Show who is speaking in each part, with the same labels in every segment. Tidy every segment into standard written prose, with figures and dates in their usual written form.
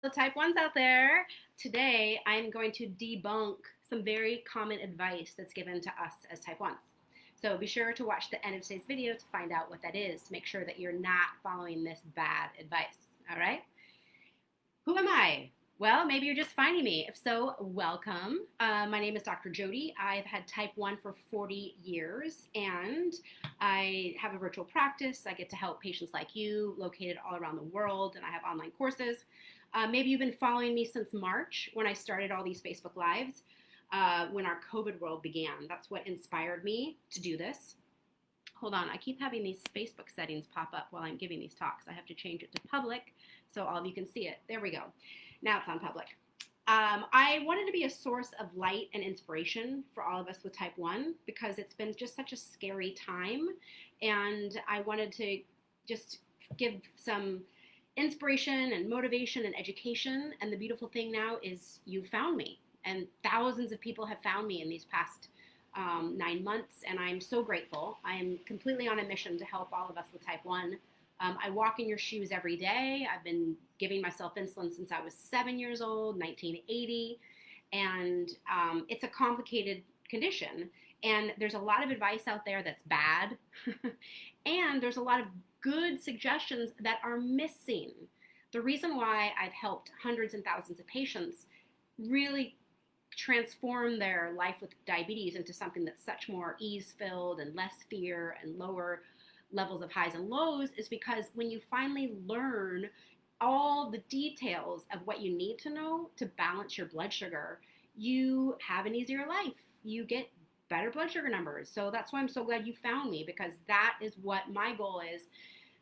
Speaker 1: The type 1s out there. Today, I'm going to debunk some very common advice that's given to us as type 1s. So be sure to watch the end of today's video to find out what that is, to make sure that you're not following this bad advice. All right? Who am I? Well, maybe you're just finding me. If so, welcome. My name is Dr. Jody. I've had type 1 for 40 years, and I have a virtual practice. I get to help patients like you located all around the world, and I have online courses. Maybe you've been following me since March when I started all these Facebook Lives, when our COVID world began. That's what inspired me to do this. Hold on, I keep having these Facebook settings pop up while I'm giving these talks. I have to change it to public so all of you can see it. There we go. Now it's on public. I wanted to be a source of light and inspiration for all of us with type 1 because it's been just such a scary time, and I wanted to just give some inspiration and motivation and education. And the beautiful thing now is you found me, and thousands of people have found me in these past 9 months, and I'm so grateful. I'm completely on a mission to help all of us with type 1. I walk in your shoes every day. I've been giving myself insulin since I was 7 years old, 1980, and it's a complicated condition. And there's a lot of advice out there that's bad, and there's a lot of good suggestions that are missing. The reason why I've helped hundreds and thousands of patients really transform their life with diabetes into something that's such more ease-filled and less fear and lower levels of highs and lows is because when you finally learn all the details of what you need to know to balance your blood sugar, you have an easier life. You get better blood sugar numbers. So that's why I'm so glad you found me, because that is what my goal is,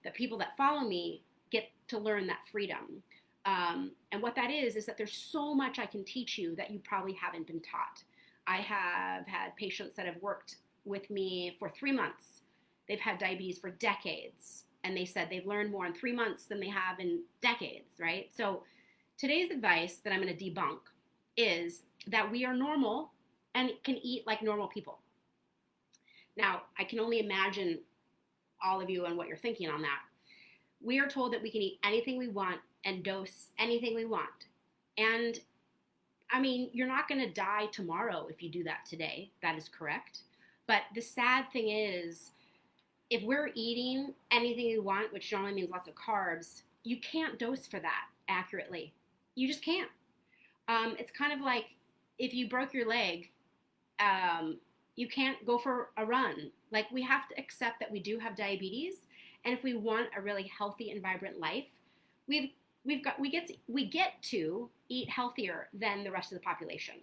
Speaker 1: that people that follow me get to learn that freedom. And what that is that there's so much I can teach you that you probably haven't been taught. I have had patients that have worked with me for 3 months. They've had diabetes for decades, and they said they've learned more in 3 months than they have in decades, right? So today's advice that I'm going to debunk is that we are normal and can eat like normal people. Now, I can only imagine all of you and what you're thinking on that. We are told that we can eat anything we want and dose anything we want. And I mean, you're not going to die tomorrow if you do that today. That is correct. But the sad thing is, if we're eating anything we want, which normally means lots of carbs, you can't dose for that accurately. You just can't. It's kind of like if you broke your leg, you can't go for a run. Like, we have to accept that we do have diabetes, and if we want a really healthy and vibrant life, we get to eat healthier than the rest of the population.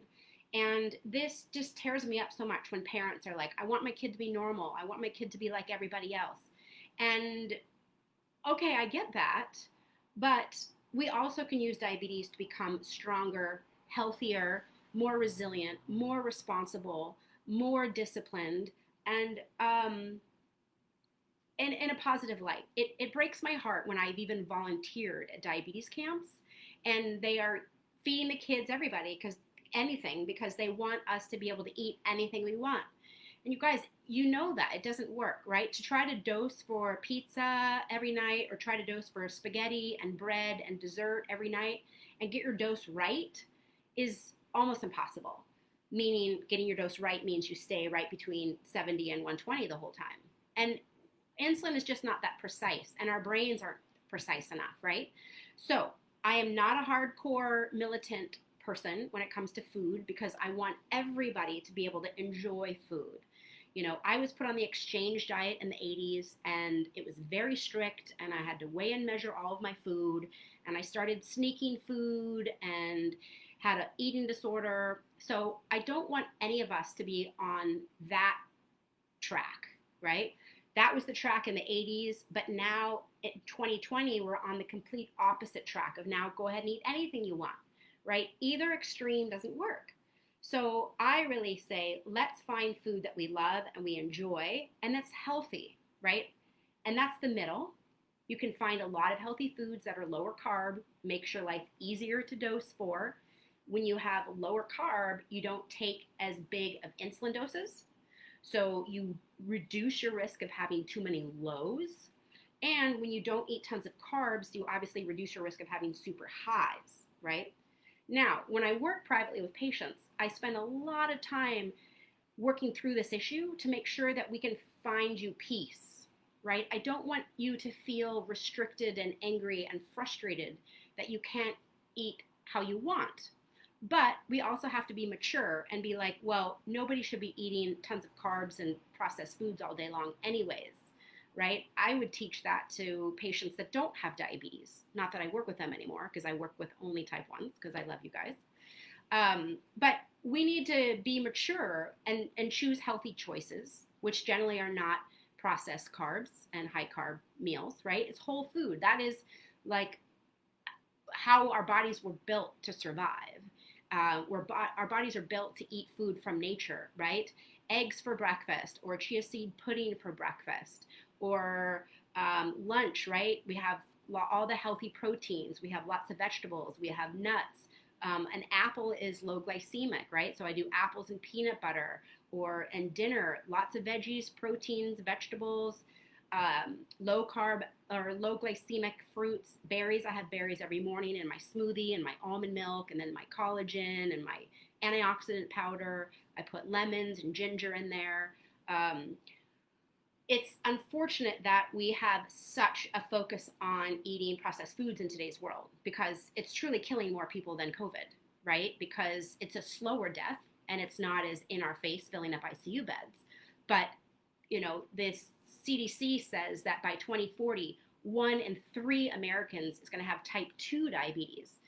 Speaker 1: And this just tears me up so much when parents are like, I want my kid to be normal. I want my kid to be like everybody else. And okay, I get that, but we also can use diabetes to become stronger, healthier, more resilient, more responsible, more disciplined, and in a positive light. It breaks my heart when I've even volunteered at diabetes camps, and they are feeding the kids because they want us to be able to eat anything we want. And you guys, you know that it doesn't work, right? To try to dose for pizza every night, or try to dose for spaghetti and bread and dessert every night and get your dose right is almost impossible. Meaning, getting your dose right means you stay right between 70 and 120 the whole time. And insulin is just not that precise, and our brains aren't precise enough, right? So I am not a hardcore militant person when it comes to food, because I want everybody to be able to enjoy food. You know, I was put on the exchange diet in the 80s, and it was very strict, and I had to weigh and measure all of my food, and I started sneaking food and had an eating disorder. So I don't want any of us to be on that track, right? That was the track in the 80s, but now in 2020, we're on the complete opposite track of now go ahead and eat anything you want, right? Either extreme doesn't work. So I really say, let's find food that we love and we enjoy, and that's healthy, right? And that's the middle. You can find a lot of healthy foods that are lower carb, makes your life easier to dose for. When you have lower carb, you don't take as big of insulin doses. So you reduce your risk of having too many lows. And when you don't eat tons of carbs, you obviously reduce your risk of having super highs. right? Now, when I work privately with patients, I spend a lot of time working through this issue to make sure that we can find you peace, right? I don't want you to feel restricted and angry and frustrated that you can't eat how you want. But we also have to be mature and be like, well, nobody should be eating tons of carbs and processed foods all day long anyways, right? I would teach that to patients that don't have diabetes. Not that I work with them anymore, because I work with only type 1s, because I love you guys. But we need to be mature and choose healthy choices, which generally are not processed carbs and high carb meals, right? It's whole food. That is like how our bodies were built to survive. Our bodies are built to eat food from nature, right? Eggs for breakfast, or chia seed pudding for breakfast, or lunch, right? We have all the healthy proteins. We have lots of vegetables. We have nuts. An apple is low glycemic, right? So I do apples and peanut butter, and dinner, lots of veggies, proteins, vegetables, low carb or low glycemic fruits, berries. I have berries every morning in my smoothie and my almond milk, and then my collagen and my antioxidant powder. I put lemons and ginger in there. It's unfortunate that we have such a focus on eating processed foods in today's world, because it's truly killing more people than COVID, right? Because it's a slower death and it's not as in our face, filling up ICU beds. But, this CDC says that by 2040, 1 in 3 Americans is going to have type 2 diabetes,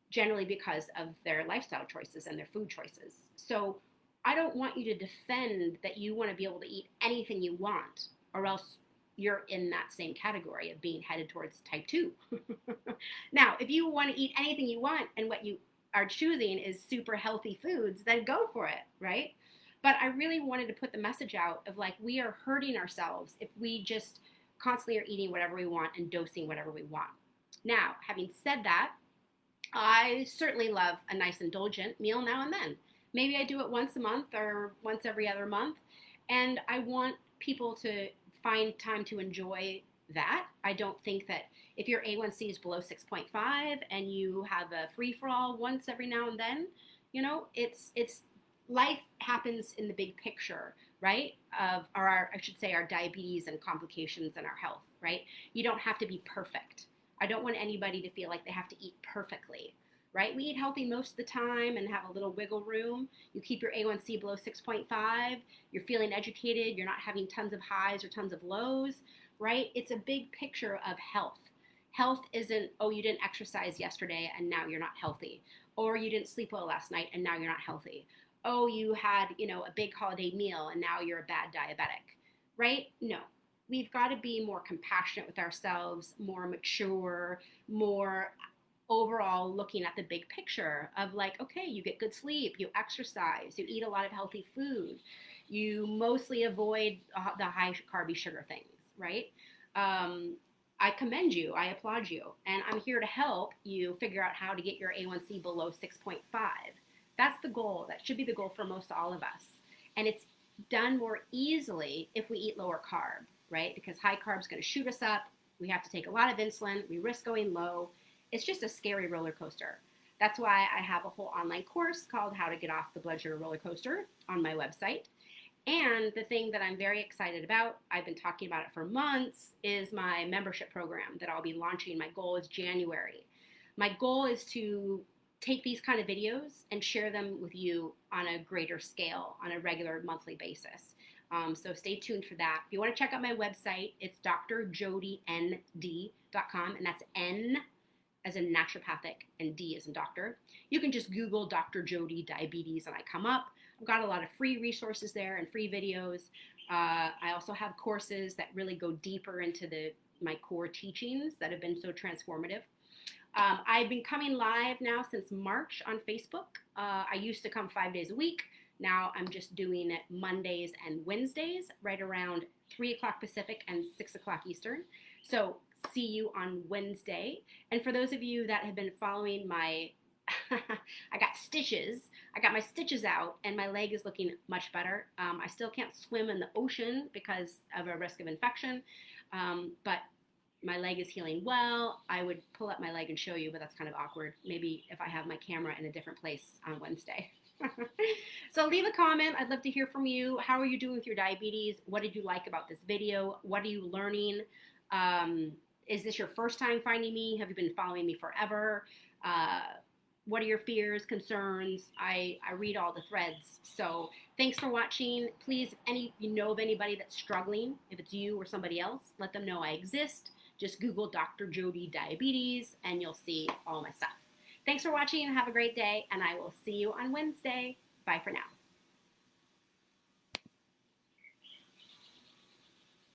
Speaker 1: generally because of their lifestyle choices and their food choices. So I don't want you to defend that you want to be able to eat anything you want, or else you're in that same category of being headed towards type 2. Now, if you want to eat anything you want and what you are choosing is super healthy foods, then go for it, right? But I really wanted to put the message out of like, we are hurting ourselves if we just constantly are eating whatever we want and dosing whatever we want. Now, having said that, I certainly love a nice indulgent meal now and then. Maybe I do it once a month or once every other month. And I want people to find time to enjoy that. I don't think that if your A1C is below 6.5 and you have a free-for-all once every now and then, it's life happens in the big picture, right? Of our diabetes and complications and our health, right? You don't have to be perfect. I don't want anybody to feel like they have to eat perfectly, right? We eat healthy most of the time and have a little wiggle room. You keep your A1C below 6.5. You're feeling educated. You're not having tons of highs or tons of lows, right? It's a big picture of health. Health isn't, oh, you didn't exercise yesterday and now you're not healthy. Or you didn't sleep well last night and now you're not healthy. Oh, you had, a big holiday meal and now you're a bad diabetic, right? No. We've got to be more compassionate with ourselves, more mature, more overall looking at the big picture of like, okay, you get good sleep, you exercise, you eat a lot of healthy food, you mostly avoid the high carby sugar things, right? I commend you, I applaud you, and I'm here to help you figure out how to get your A1C below 6.5. That's the goal. That should be the goal for most all of us. And it's done more easily if we eat lower carb, right? Because high carb is going to shoot us up. We have to take a lot of insulin. We risk going low. It's just a scary roller coaster. That's why I have a whole online course called How to Get Off the Blood Sugar Roller Coaster on my website. And the thing that I'm very excited about, I've been talking about it for months, is my membership program that I'll be launching. My goal is January. My goal is to take these kind of videos and share them with you on a greater scale, on a regular monthly basis. So stay tuned for that. If you want to check out my website, it's drjodynd.com, and that's N as in naturopathic and D as in doctor. You can just Google Dr. Jody Diabetes and I come up. I've got a lot of free resources there and free videos. I also have courses that really go deeper into my core teachings that have been so transformative. I've been coming live now since March on Facebook. I used to come 5 days a week. Now I'm just doing it Mondays and Wednesdays, right around 3 o'clock Pacific and 6 o'clock Eastern. So see you on Wednesday. And for those of you that have been following my, I got my stitches out and my leg is looking much better. I still can't swim in the ocean because of a risk of infection. But my leg is healing well, I would pull up my leg and show you, but that's kind of awkward. Maybe if I have my camera in a different place on Wednesday. So leave a comment. I'd love to hear from you. How are you doing with your diabetes? What did you like about this video? What are you learning? Is this your first time finding me? Have you been following me forever? What are your fears, concerns? I read all the threads. So thanks for watching. Please, if you know of anybody that's struggling, if it's you or somebody else, let them know I exist. Just Google Dr. Jody Diabetes and you'll see all my stuff. Thanks for watching and have a great day, and I will see you on Wednesday. Bye for now.